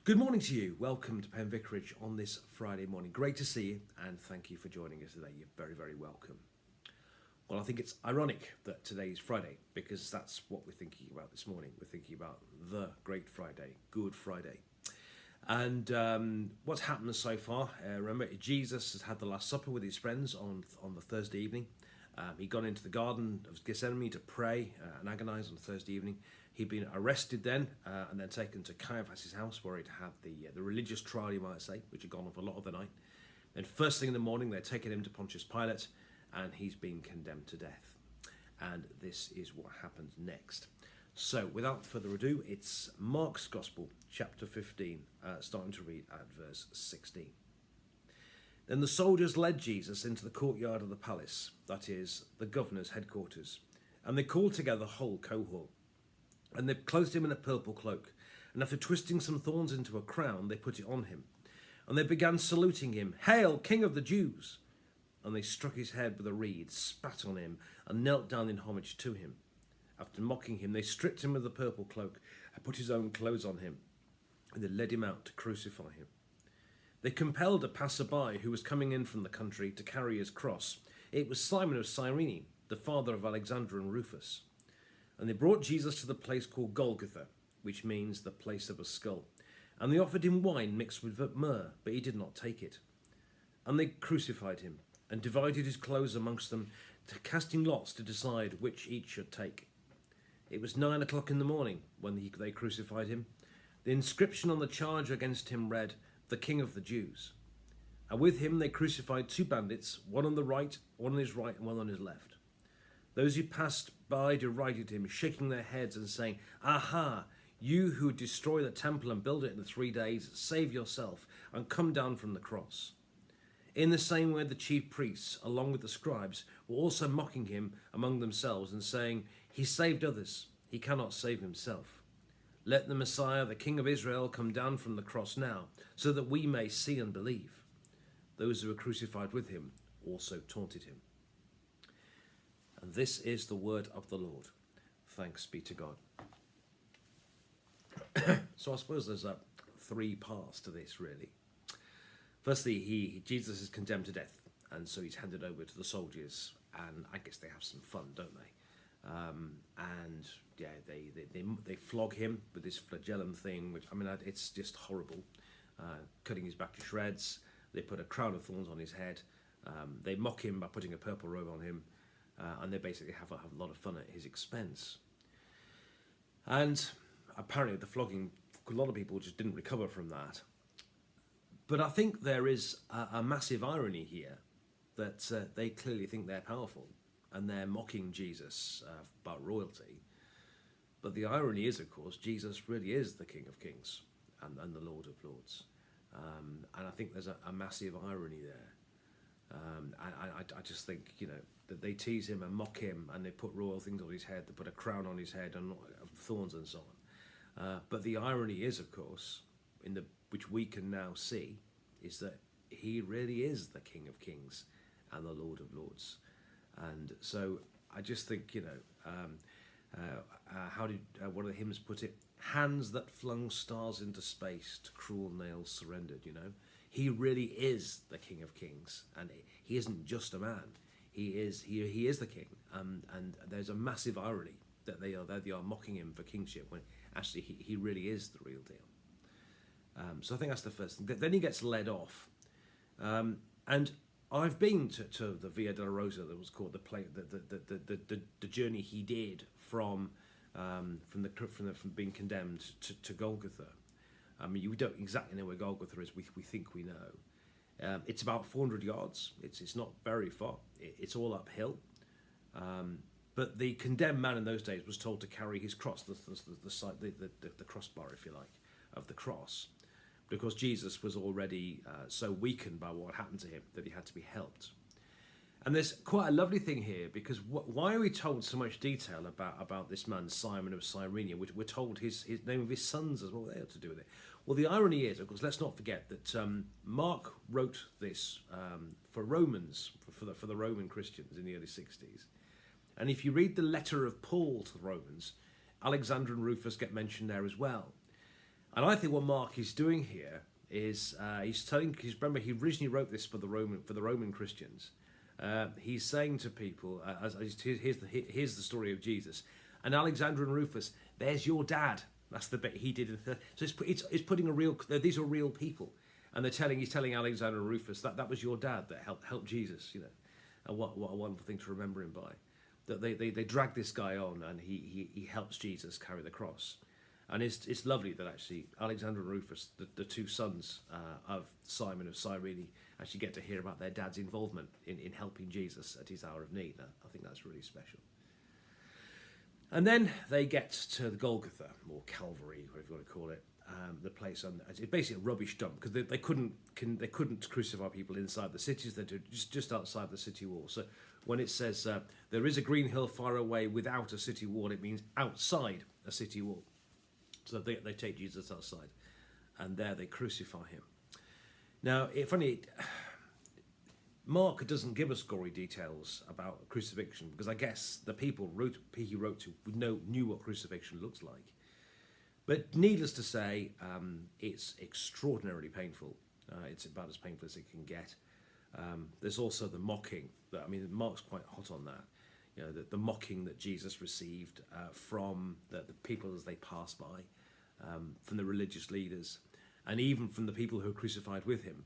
Good morning to you. Welcome to Penn Vicarage on this Friday morning. Great to see you and thank you for joining us today. You're very, very welcome. Well, I think it's ironic that today is Friday because that's what we're thinking about this morning. We're thinking about the Great Friday, Good Friday. And what's happened so far? Remember, Jesus has had the Last Supper with his friends on the Thursday evening. He'd gone into the Garden of Gethsemane to pray and agonize on Thursday evening. He'd been arrested then and then taken to Caiaphas' house where he'd had the religious trial, you might say, which had gone on for a lot of the night. Then first thing in the morning, they're taking him to Pontius Pilate and he's been condemned to death. And this is what happens next. So without further ado, it's Mark's Gospel, chapter 15, starting to read at verse 16. Then the soldiers led Jesus into the courtyard of the palace, that is, the governor's headquarters, and they called together the whole cohort. And they clothed him in a purple cloak, and after twisting some thorns into a crown, they put it on him. And they began saluting him, "Hail, King of the Jews!" And they struck his head with a reed, spat on him, and knelt down in homage to him. After mocking him, they stripped him of the purple cloak, and put his own clothes on him, and they led him out to crucify him. They compelled a passerby who was coming in from the country to carry his cross. It was Simon of Cyrene, the father of Alexander and Rufus. And they brought Jesus to the place called Golgotha, which means the place of a skull. And they offered him wine mixed with myrrh, but he did not take it. And they crucified him, and divided his clothes amongst them, casting lots to decide which each should take. It was 9 o'clock in the morning when they crucified him. The inscription on the charge against him read, "The King of the Jews." And with him they crucified two bandits, one on the right, one on his right, and one on his left. Those who passed by derided him, shaking their heads and saying, "Aha, you who destroy the temple and build it in 3 days, save yourself and come down from the cross." In the same way, the chief priests, along with the scribes, were also mocking him among themselves and saying, "He saved others, he cannot save himself. Let the Messiah, the King of Israel, come down from the cross now, so that we may see and believe." Those who were crucified with him also taunted him. And this is the word of the Lord. Thanks be to God. So I suppose there's three parts to this, really. Firstly, Jesus is condemned to death, and so he's handed over to the soldiers, and I guess they have some fun, don't they? And yeah, they flog him with this flagellum thing, which, I mean, it's just horrible. Cutting his back to shreds. They put a crown of thorns on his head. They mock him by putting a purple robe on him. And they basically have a lot of fun at his expense. And apparently the flogging, a lot of people just didn't recover from that. But I think there is a massive irony here that they clearly think they're powerful and they're mocking Jesus about royalty. But the irony is, of course, Jesus really is the King of Kings and the Lord of Lords. And I think there's a massive irony there. I just think, that they tease him and mock him and they put royal things on his head, they put a crown on his head and thorns and so on. But the irony is, of course, which we can now see, is that he really is the King of Kings and the Lord of Lords. And so I just think, how did one of the hymns put it? Hands that flung stars into space to cruel nails surrendered, He really is the King of Kings, and he isn't just a man. He is the king, and there's a massive irony that they are mocking him for kingship when actually he really is the real deal. So I think that's the first thing. Then he gets led off, and I've been to the Via Dolorosa, that was called the journey he did from being condemned to Golgotha. I mean, we don't exactly know where Golgotha is. We think we know. It's about 400 yards. It's not very far. It's all uphill. But the condemned man in those days was told to carry his cross, the crossbar, if you like, of the cross, because Jesus was already so weakened by what happened to him that he had to be helped. And there's quite a lovely thing here, because why are we told so much detail about this man, Simon of Cyrene? We're told his name of his sons as well. They have to do with it. Well, the irony is, of course, let's not forget that Mark wrote this for Romans, for the Roman Christians in the early 60s. And if you read the letter of Paul to the Romans, Alexander and Rufus get mentioned there as well. And I think what Mark is doing here is he's telling. Because remember, he originally wrote this for the Roman Christians. He's saying to people, here's the story of Jesus, and Alexander and Rufus. There's your dad. That's the bit he did. So it's putting a real. These are real people, and he's telling Alexander and Rufus that was your dad that helped Jesus. You know, and what a wonderful thing to remember him by. That they drag this guy on, and he helps Jesus carry the cross. And it's lovely that actually Alexander and Rufus, the two sons of Simon of Cyrene, actually get to hear about their dad's involvement in helping Jesus at his hour of need. I think that's really special. And then they get to the Golgotha, or Calvary, whatever you want to call it, the place. It's basically a rubbish dump, because they couldn't crucify people inside the cities. They did just outside the city wall. So when it says there is a green hill far away without a city wall, it means outside a city wall. So they take Jesus outside, and there they crucify him. Now, Mark doesn't give us gory details about crucifixion, because I guess the people he wrote to knew what crucifixion looks like. But needless to say, it's extraordinarily painful. It's about as painful as it can get. There's also the mocking. Mark's quite hot on that. You know, the mocking that Jesus received from the people as they passed by, from the religious leaders, and even from the people who were crucified with him.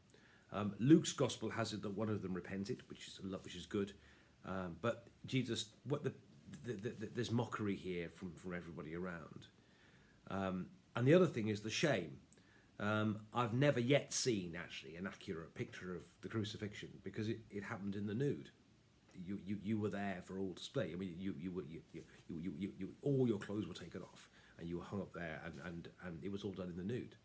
Luke's gospel has it that one of them repented, which is good. But Jesus, there's mockery here from everybody around. And the other thing is the shame. I've never yet seen actually an accurate picture of the crucifixion, because it happened in the nude. You were there for all display. I mean, you all your clothes were taken off, and you were hung up there, and it was all done in the nude.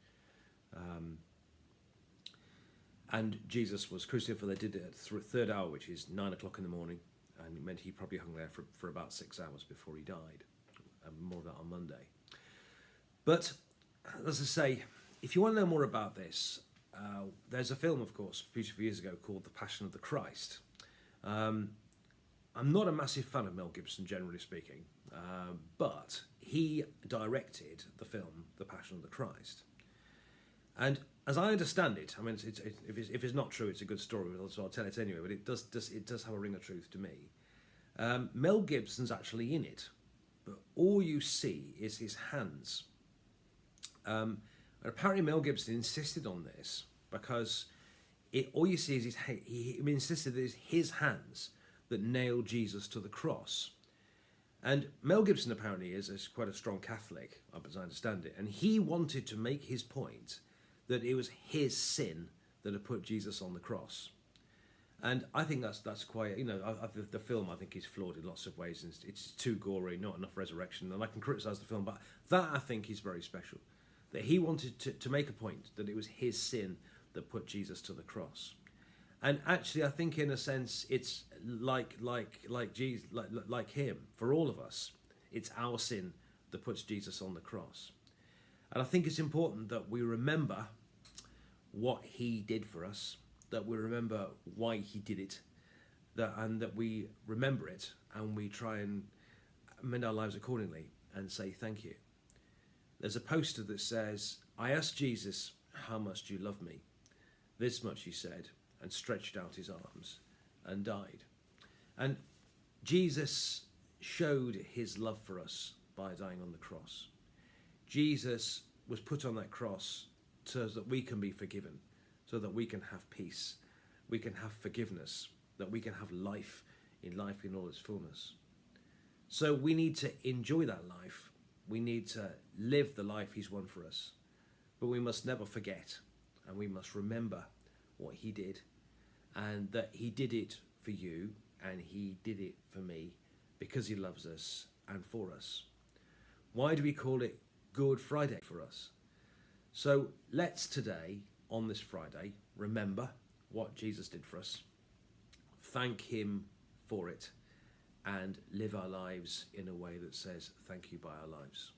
And Jesus was crucified. They did it at the third hour, which is 9 o'clock in the morning, and it meant he probably hung there for about 6 hours before he died. And more of that on Monday. But as I say, if you want to know more about this, there's a film, of course, a few years ago called The Passion of the Christ. I'm not a massive fan of Mel Gibson, generally speaking, but he directed the film The Passion of the Christ. And as I understand it, I mean, if it's not true, it's a good story, so I'll tell it anyway, but it does have a ring of truth to me. Mel Gibson's actually in it, but all you see is his hands. And apparently Mel Gibson insisted on this, because all you see is he insisted that it's his hands that nailed Jesus to the cross. And Mel Gibson apparently is quite a strong Catholic, as I understand it, and he wanted to make his point that it was his sin that had put Jesus on the cross. And I think that's quite, the film I think is flawed in lots of ways, and it's too gory, not enough resurrection, and I can criticise the film, but that I think is very special. That he wanted to make a point that it was his sin that put Jesus to the cross. And actually, I think in a sense, it's like Jesus, like him, for all of us. It's our sin that puts Jesus on the cross. And I think it's important that we remember what he did for us, that we remember why he did it, and that we remember it, and we try and amend our lives accordingly and say thank you. There's a poster that says, "I asked Jesus, how much do you love me? This much he said, and stretched out his arms and died." And Jesus showed his love for us by dying on the cross. Jesus was put on that cross so that we can be forgiven, so that we can have peace, we can have forgiveness, that we can have life in all its fullness. So we need to enjoy that life. We need to live the life he's won for us. But we must never forget, and we must remember what he did, and that he did it for you, and he did it for me, because he loves us and for us. Why do we call it Good Friday for us? So let's today, on this Friday, remember what Jesus did for us, thank him for it, and live our lives in a way that says thank you by our lives.